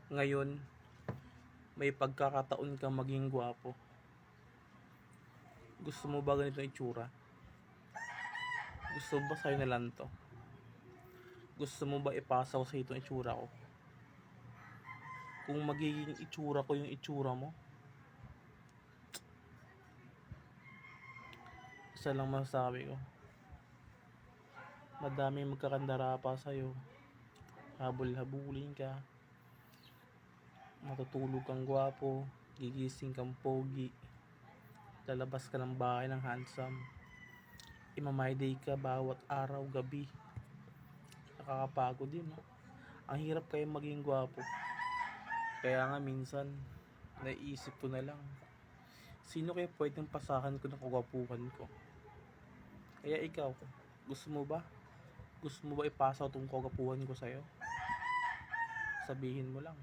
Ngayon, may pagkakataon kang maging gwapo. Gusto mo ba ganito itsura? Gusto mo ba sa'yo na lang to? Gusto mo ba ipasa ko sa itong itsura ko? Kung magiging itsura ko yung itsura mo, isa lang masasabi ko. Madaming magkakandara pa sa'yo. Habol-habulin ka. Matutulog kang gwapo. Gigising kang pogi. Lalabas ka ng bahay ng handsome. Imamay day ka bawat araw, gabi. Nakakapagod din, no? Ang hirap kayo maging gwapo. Kaya nga minsan, naisip ko na lang, sino kayo pwedeng pasakan ko ng kagwapuhan ko? Kaya ikaw, gusto mo ba? Gusto mo ba ipasa itong kagwapuhan ko sa'yo? Sabihin mo lang.